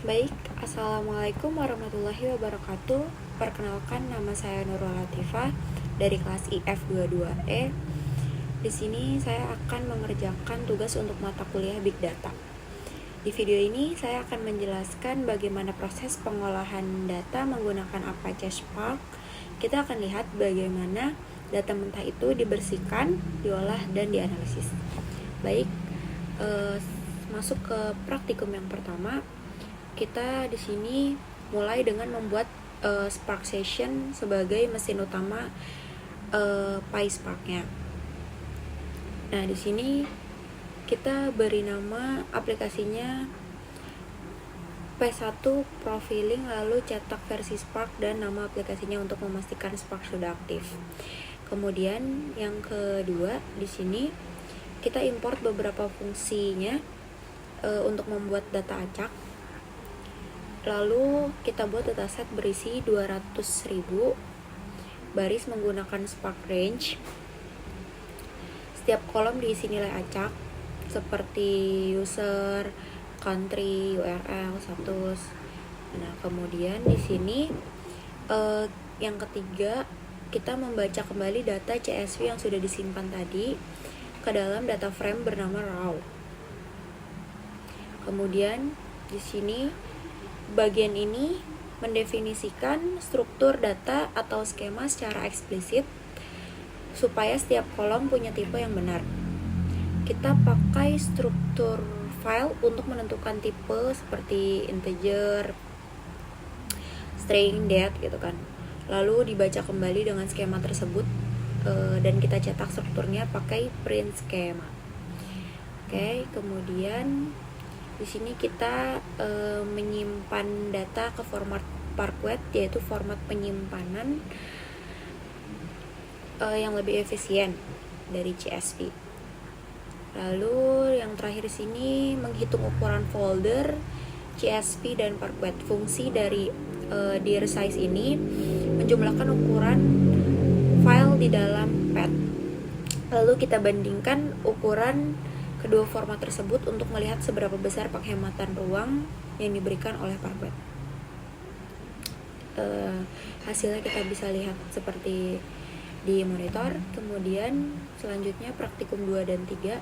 Baik, Assalamualaikum warahmatullahi wabarakatuh. Perkenalkan, nama saya Nurul Latifah dari kelas IF22E. Di sini saya akan mengerjakan tugas untuk mata kuliah Big Data. Di video ini saya akan menjelaskan bagaimana proses pengolahan data menggunakan Apache Spark. Kita akan lihat bagaimana data mentah itu dibersihkan, diolah, dan dianalisis. Baik, masuk ke praktikum yang pertama. Kita di sini mulai dengan membuat Spark Session sebagai mesin utama PySpark-nya. Nah, di sini kita beri nama aplikasinya P1 Profiling, lalu cetak versi Spark dan nama aplikasinya untuk memastikan Spark sudah aktif. Kemudian yang kedua, di sini kita import beberapa fungsinya untuk membuat data acak. Lalu kita buat dataset berisi 200.000 baris menggunakan Spark Range. Setiap kolom diisi nilai acak seperti user, country, URL, status. Nah, kemudian di sini yang ketiga, kita membaca kembali data CSV yang sudah disimpan tadi ke dalam data frame bernama raw. Kemudian di sini bagian ini mendefinisikan struktur data atau skema secara eksplisit supaya setiap kolom punya tipe yang benar. Kita pakai struktur file untuk menentukan tipe seperti integer, string, date gitu kan. Lalu dibaca kembali dengan skema tersebut dan kita cetak strukturnya pakai print schema. Oke, kemudian di sini kita menyimpan data ke format Parquet, yaitu format penyimpanan yang lebih efisien dari CSV. Lalu yang terakhir di sini menghitung ukuran folder, CSV dan Parquet. Fungsi dari dir size ini menjumlahkan ukuran file di dalam pad. Lalu kita bandingkan ukuran kedua format tersebut untuk melihat seberapa besar penghematan ruang yang diberikan oleh Parquet. Hasilnya kita bisa lihat seperti di monitor. Kemudian selanjutnya praktikum 2 dan 3.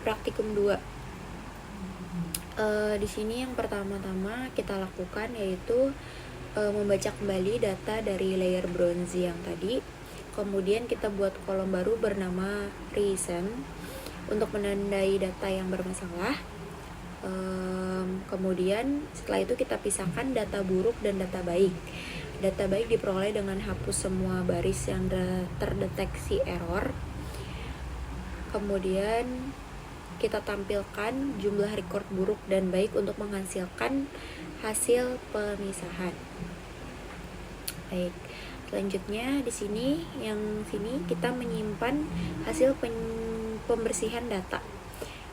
Praktikum 2. Di sini yang pertama-tama kita lakukan yaitu membaca kembali data dari layer bronze yang tadi. Kemudian kita buat kolom baru bernama recent untuk menandai data yang bermasalah. Kemudian setelah itu kita pisahkan data buruk dan data baik. Data baik diperoleh dengan hapus semua baris yang terdeteksi error. Kemudian kita tampilkan jumlah record buruk dan baik untuk menghasilkan hasil pemisahan. Baik. Selanjutnya di sini kita menyimpan hasil pembersihan data.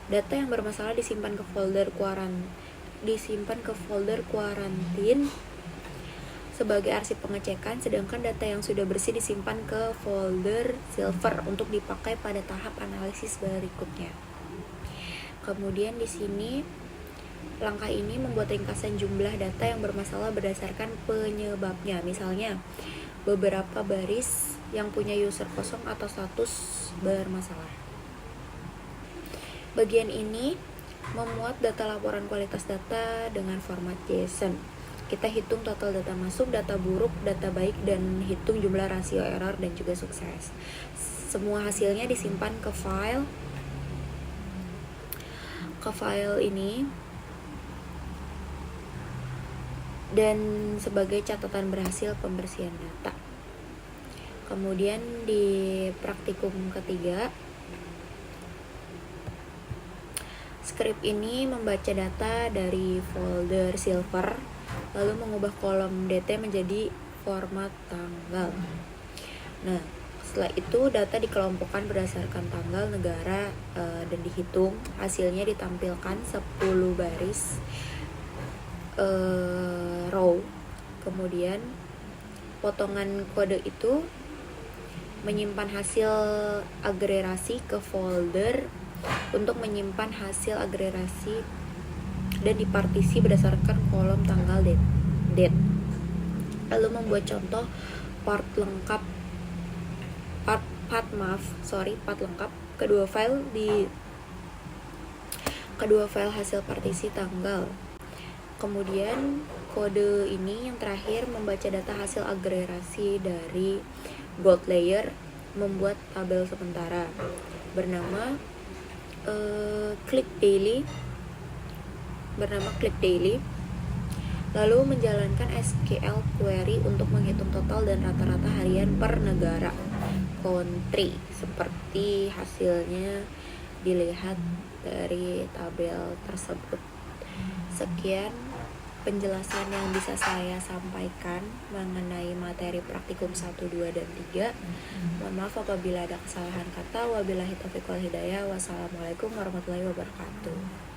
Data yang bermasalah disimpan ke folder quarantine sebagai arsip pengecekan, sedangkan data yang sudah bersih disimpan ke folder silver untuk dipakai pada tahap analisis berikutnya. Kemudian di sini langkah ini membuat ringkasan jumlah data yang bermasalah berdasarkan penyebabnya. Misalnya beberapa baris yang punya user kosong atau status bermasalah. Bagian ini memuat data laporan kualitas data dengan format JSON. Kita hitung total data masuk, data buruk, data baik, dan hitung jumlah rasio error dan juga sukses. Semua hasilnya disimpan ke file ini dan sebagai catatan berhasil pembersihan data. Kemudian di praktikum ketiga, script ini membaca data dari folder silver lalu mengubah kolom DT menjadi format tanggal. Nah, setelah itu data dikelompokkan berdasarkan tanggal, negara, dan dihitung. Hasilnya ditampilkan 10 baris row. Kemudian potongan kode itu menyimpan hasil agregasi ke folder untuk menyimpan hasil agregasi dan dipartisi berdasarkan kolom tanggal date. Lalu membuat contoh part lengkap kedua file hasil partisi tanggal. Kemudian kode ini yang terakhir membaca data hasil agregasi dari gold layer, membuat tabel sementara bernama click daily, lalu menjalankan SQL query untuk menghitung total dan rata-rata harian per negara country, seperti hasilnya dilihat dari tabel tersebut. Sekian penjelasan yang bisa saya sampaikan mengenai materi praktikum 1, 2, dan 3. Mohon maaf apabila ada kesalahan kata. Wabillahi taufiq wal hidayah. Wassalamualaikum warahmatullahi wabarakatuh.